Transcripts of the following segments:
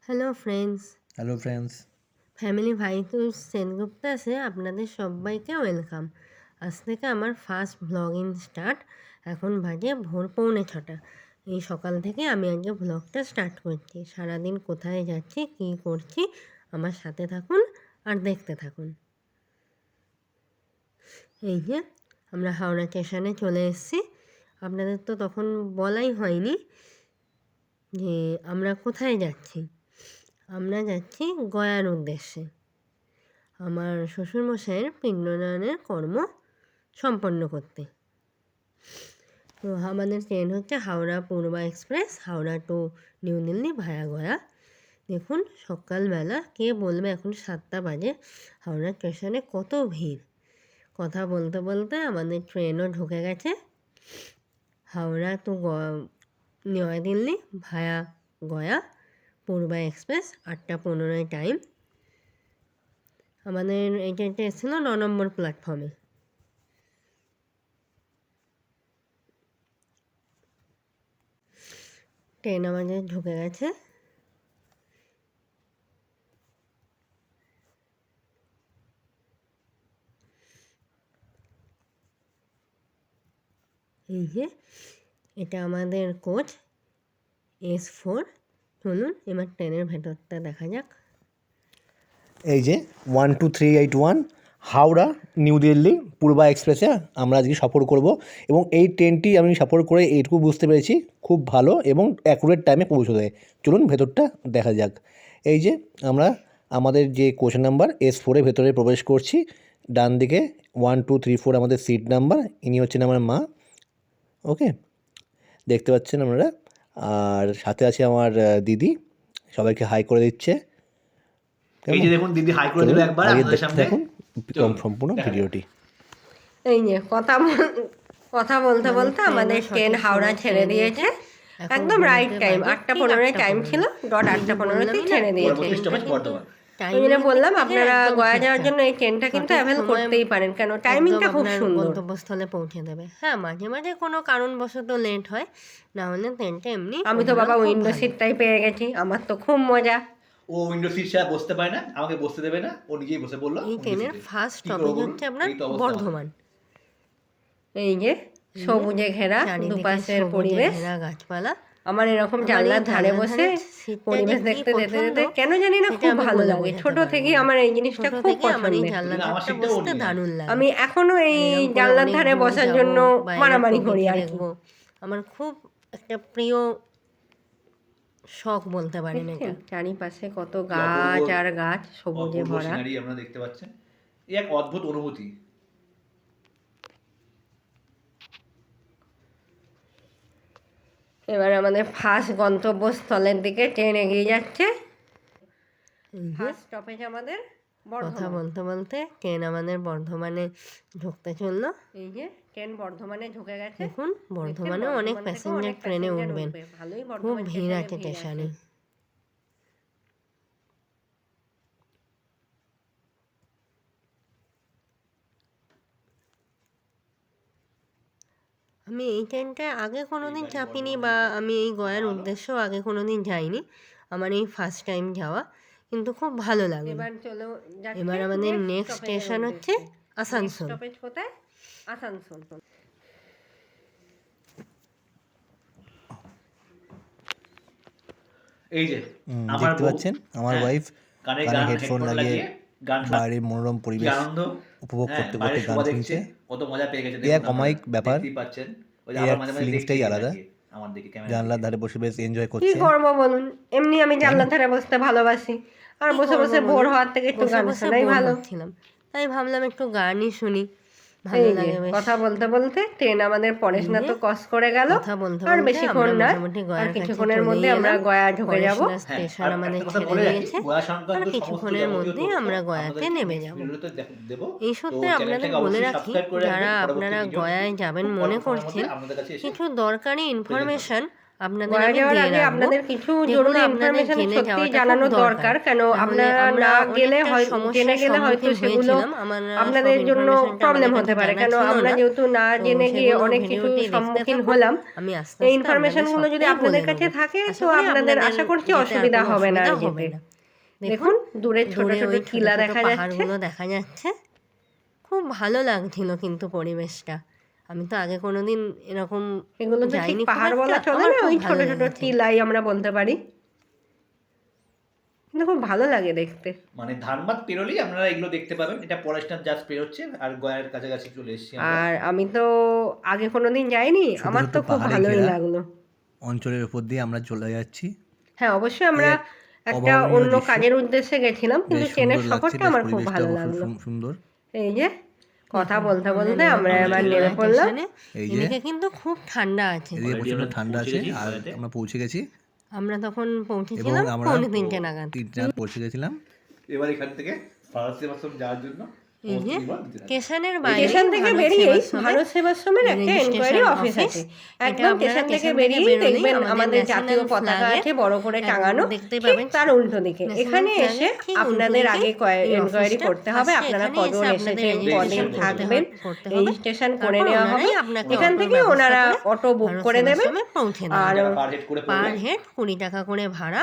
Hello friends, hello friends. Family ভাইতুর সেনগুপ্তাসে আপনাদের সবাইকে ওয়েলকাম। আজ থেকে আমার ফার্স্ট ব্লগিং স্টার্ট। এখন বাজে ভোর 6:45। এই সকাল থেকে আমি আজকে ব্লগটা স্টার্ট করছি। সারাদিন কোথায় যাচ্ছি, কী করছি, আমার সাথে থাকুন আর দেখতে থাকুন। এই যে আমরা হাওড়া স্টেশনে চলে এসেছি। আপনাদের তো তখন বলাই হয়নি যে আমরা কোথায় যাচ্ছি। আমরা যাচ্ছি গয়ার উদ্দেশ্যে আমার শ্বশুরমশাইয়ের পিণ্ডদানের কর্ম সম্পন্ন করতে। তো আমাদের ট্রেন হচ্ছে Howrah Purba express, Howrah to New Delhi via Gaya. দেখুন সকালবেলা কে বলবে এখন 7টা বাজে, হাওড়া স্টেশনে কত ভিড়। কথা বলতে বলতে আমাদের ট্রেনও ঢুকে গেছে। Howrah to New Delhi via Gaya Purba express, 8:15 time. আমাদের এই ট্রেনটা এসেছিলো 9 নম্বর প্ল্যাটফর্মে। ট্রেন আমাদের ঢুকে গেছে। এই যে এটা আমাদের কোচ S4। চলুন এবার ট্রেনের ভেতরটা দেখা যাক। এই যে 12381 হাওড়া নিউ দিল্লি পূর্বা এক্সপ্রেসে আমরা আজকে সফর করব এবং এই ট্রেনটি আমি সফর করে এইটুকু বুঝতে পেরেছি খুব ভালো এবং অ্যাকুরেট টাইমে পৌঁছে দেয়। চলুন ভেতরটা দেখা যাক। এই যে আমরা আমাদের যে কোচ নাম্বার S4-এর ভেতরে প্রবেশ করছি। ডান দিকে 1234 আমাদের সিট নাম্বার। ইনি হচ্ছেন আমার মা। ওকে, দেখতে পাচ্ছেন আপনারা। আর সাথে আছে আমার দিদি, সবাইকে হাই করে দিচ্ছে। এই যে দেখুন দিদি হাই করে দিল একবার আপনাদের সামনে। দেখুন সম্পূর্ণ ভিডিওটি। এই যে কথা বলতে বলতে আমাদের ট্রেন হাওড়া ছেড়ে দিয়েছে। একদম রাইট টাইম, 8:15 টাইম ছিল, 8:15 ছেড়ে দিয়েছে। আমি যেটা বললাম আপনারা গয়া যাওয়ার জন্য এই ট্রেনটা কিন্তু অ্যাভেল করতেই পারেন, কেন টাইমিংটা খুব সুন্দর, গন্তব্যস্থলে পৌঁছে দেবে। হ্যাঁ, মাঝে মাঝে কোনো কারণবশত লেট হয়, না হলে ট্রেনটা এমনি। আমি তো বাবা উইন্ডো সিটটাই পেয়ে গেছি, আমার তো খুব মজা। ও উইন্ডো সিট ছাড়া বসতে পারে না, আমাকে বসতে দেবে না, ও নিজেই বসে বললো। এই ট্রেনের ফার্স্ট স্টপেজ হচ্ছে আপনার বর্ধমান। এই যে সবুজে ঘেরা, দুপাশের পরিবেশ, গাছপালা। আমার এরকম জানলার ধারে বসে পরিবেশ দেখতে যেতে যেতে কেন জানি না খুব ভালো লাগে। ছোট থেকেই আমার এই জিনিসটা খুব পছন্দের, দারুণ লাগে। আমি এখনো এই জানলার ধারে বসার জন্য মারামারি করি আর কি। আমার খুব একটা প্রিয় শখ বলতে পারেন এটা। চারিপাশে কত গাছ আর গাছ, সবুজে ভরা। আপনারা দেখতে পাচ্ছেন, এই এক অদ্ভুত অনুভূতি। এবার আমাদের ফার্স্ট গন্তব্যস্থলের দিকে ট্রেন এগিয়ে যাচ্ছে। ফার্স্ট স্টপেজ আমাদের কথা বলতে বলতে ট্রেন আমাদের বর্ধমানে ঢুকতে চললো। এই যে ট্রেন বর্ধমানে ঢুকে গেছে। দেখুন বর্ধমানে অনেক প্যাসেঞ্জার ট্রেনে উঠবেন, খুব ভিড় আছে স্টেশনে। আমি এই ট্রেনটা আগে কোনো দিন চাপিনি, বা আমি এই গয়ার উদ্দেশ্যেও আগে কোনো দিন যাইনি। আমার এই ফার্স্ট টাইম যাওয়া, কিন্তু খুব ভালো লাগে। এবার আমাদের নেক্সট স্টেশন হচ্ছে আসানসোল। কোথায়? আসানসোল। এই যে দেখতে পাচ্ছেন আমার ওয়াইফ কানে হেডফোন লাগিয়ে বাইরের মনোরম পরিবেশ উপভোগ করতে করতে গান শুনছে। কত মজা পেয়ে গেছে, এক অমায়িক ব্যাপার, পাচ্ছেন এই এক ফিলিংসটাই আলাদা। জানলার ধারে বসে বেশ এনজয় করছে। কি করবো বলুন, এমনি আমি জানলার ধারে বসতে ভালোবাসি, আর বসে বসে বোর হওয়ার থেকে একটু গান শোনাই ভালো ছিলাম, তাই ভাবলাম একটু গানই শুনি। কথা বলতে বলতে ট্রেন আমাদের পড়াশোনাতে ক্রস করে গেল, আর বেশিক্ষণ না, আর কিছুক্ষণের মধ্যে আমরা গয়া ঢুকে যাব। স্টেশন আমাদের ছেড়ে দিয়েছে, আর কিছুক্ষণের মধ্যেই আমরা গয়াতে নেমে যাব। এই সূত্রে আপনাদের বলে রাখি, যারা আপনারা গয়ায় যাবেন মনে করছেন, কিছু দরকারি ইনফরমেশন আপনাদের গয়া আমি যাওয়ার দিয়ে আগে রাখবো। আপনাদের কিছু যেগুলো জরুরি আপনাদের ইনফরমেশন জেনে সত্যি যাওয়াটা জানানো খুব দরকার, কেন নাহলে আপনারা আমরা না গেলে অনেকটা হয় জেনে সমস্যার গেলে হয়তো সম্মুখীন সেগুলো হয়েছিলাম। আমার আপনাদের সব জন্য ইনফরমেশনটা প্রবলেম আমাদের হতে কাছে পারে, জানা কেন ছিল আমরা না। যেহেতু না তো জেনে গিয়ে সেগুলো অনেক কিছু ভিডিওটি দেখতে সম্মুখীন থাকুন। হলাম। আমি আস্তে এই আস্তে ইনফরমেশনগুলো যদি সবটাই আপনাদের বলে কাছে দেবো। থাকে আশা তো করি আপনাদের আপনাদের আশা করছি যেতে আর অসুবিধা কোনো হবে না আর অসুবিধা হবে যেতে। না। দেখুন দূরে ছোট দূরে ছোট ওই ছোট টিলা ছোট দেখা যাচ্ছে। পাহাড়গুলো দেখা যাচ্ছে, খুব ভালো লাগছিল কিন্তু পরিবেশটা। আমি তো আগে কোনোদিন এরকম এগুলো তো ঠিক যাইনি খুব পাহাড় বলা একটা, চলে আমার না, খুব ওই ছোট ভালো ছোট লেগেছে। টিলাই আমরা বলতে পারি, কিন্তু খুব ভালো লাগে দেখতে। মানে ধানবাদ পেরোলেই আপনারা এগুলো দেখতে পাবেন। এটা পরেশনাথ জাস্ট পেরোচ্ছে আর গয়ার কাছাকাছি চলে এসেছি আমরা। আর আমি তো আগে কোনোদিন যাইনি, ছোট আমার ছোট তো খুব পাহাড়ে ভালোই ঘেরা লাগলো। অঞ্চলের উপর দিয়ে আমরা চলে যাচ্ছি। হ্যাঁ অবশ্যই আমরা এক একটা অভাবনীয় অন্য দৃশ্য। কাজের উদ্দেশ্যে গেছিলাম, কিন্তু বেশ ট্রেনের সুন্দর লাগছে, সফরটা বেশ আমার খুব পরিবেশটাও ভালো খুব লাগলো। সুন্দর। এই যে কথা দেখুন, বলতে বলতে নেমে আমরা পড়েছি এবার গয়া নেমে পড়লাম। স্টেশনে। এই যে এদিকে কিন্তু খুব ঠান্ডা আছে। এদিকে Already প্রচণ্ড আমরা ঠান্ডা পৌঁছে আছে গেছি আর গয়াতে। আমরা পৌঁছে গেছি আমরা তখন এবং পৌঁছেছিলাম আমরা 3:45 নাগাদ। 3 নাগাদ পৌঁছে গেছিলাম। এবার এখান থেকে ভারত সেবাশ্রম যাওয়ার জন্য এই যে সমস্ত বিমান দিতে থাকবে। স্টেশনের বাইরে স্টেশন থেকে ভারত বেরিয়েই সেবাশ্রমের ভারত সেবাশ্রমের একটা রেজিস্ট্রেশন এনকোয়ারি অফিস অফিস। আছে। এটা একদম আপনারা স্টেশন থেকে স্টেশন থেকে বেরিয়েই বেরোলেই দেখবেন আমাদের আমাদের জাতীয় ন্যাশনাল পতাকা ফ্ল্যাগের আছে বড় করে একদম টাঙানো, দেখতে ঠিক পাবেন। তার উল্টো দিকে। ন্যাশনাল এখানে ফ্ল্যাগের এসে ঠিক আপনাদের উল্টো আগে দিকে এই এনকোয়ারি অফিসটা। করতে হবে, ফার্স্টে আপনারা এখানে কজন এসে আপনাদের এসেছেন, কদিন রেজিস্ট্রেশন থাকবেন, করতে হবে। রেজিস্ট্রেশন করে তারপর নেওয়া হবে। ওনারাই আপনাকে এখান অটোর থেকে ব্যবস্থা ওনারা করে অটো বুক ভারত করে দেবেন। সেবাশ্রমে পৌঁছে দেবেন। আর 80 টাকা পার হেড করে পার পড়বে। হেড 20 টাকা করে ভাড়া।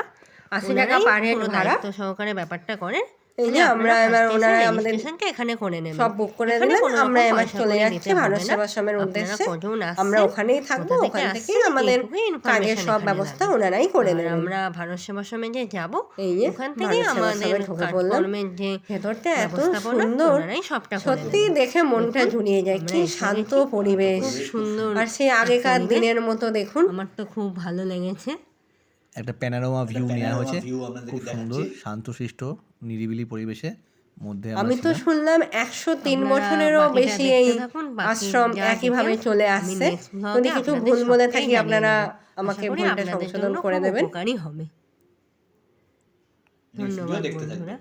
80 টাকা ওনারাই পার হেড পুরো ভাড়া। দায়িত্ব সহকারে ব্যাপারটা করেন। এই যে আমরা এবার ওনারা আমাদের রেজিস্ট্রেশনটা এখানে করে নেবেন। সব বুক করে এখানে দিলেন, কোনো আমরা রকম এবার পয়সা চলে কড়ি যাচ্ছি দিতে ভারত হবে না। সেবাশ্রমের আপনারা উদ্দেশ্যে। কজন আমরা আসছেন, ওখানেই থাকবো, কোথা থেকে ওখান আসছেন, থেকেই আমাদের এইটুকুই কাজের information সব এখানে ব্যবস্থা লাগবে। ওনারাই করে আর নেবেন। আমরা ভারত সেবাশ্রমে যে যাব, এই যে ওখান ভারত থেকেই আমাদের সেবাশ্রমে ঢুকে পড়লাম। কাজকর্মের যে ভেতরটা এত ব্যবস্থাপনা সুন্দর, ওনারাই সবটা করে সত্যি দেবেন। দেখে মনটা দেখুন, জুড়িয়ে যায়। আমরা কি এসে শান্ত গেছি, পরিবেশ, খুব সুন্দর আর সেই আগেকার পরিবেশ। দিনের মতো দেখুন। আমার তো খুব ভালো লেগেছে। একটা প্যানোরামা ভিউ নেওয়া হয়েছে, view আপনাদেরকে খুব সুন্দর দেখাচ্ছি। শান্তশিষ্ট নিরিবিলি পরিবেশে মধ্যে আমি তো ছিলাম। শুনলাম 103 আপনারা বছরেরও বাকিটা বেশি দেখতে এই থাকুন, বাকি আশ্রম যা একইভাবে details চলে আমি আসছে। next vlog-এ যদি কিছু আপনাদের ভুল বলে সবটাই থাকি জানিয়ে আপনারা দেবো। আমাকে আশা করি ভুলটা আপনাদের সংশোধন জন্য করে খুব দেবেন। উপকারী হবে। Next video ধন্যবাদ দেখতে বন্ধুরা। থাকবেন।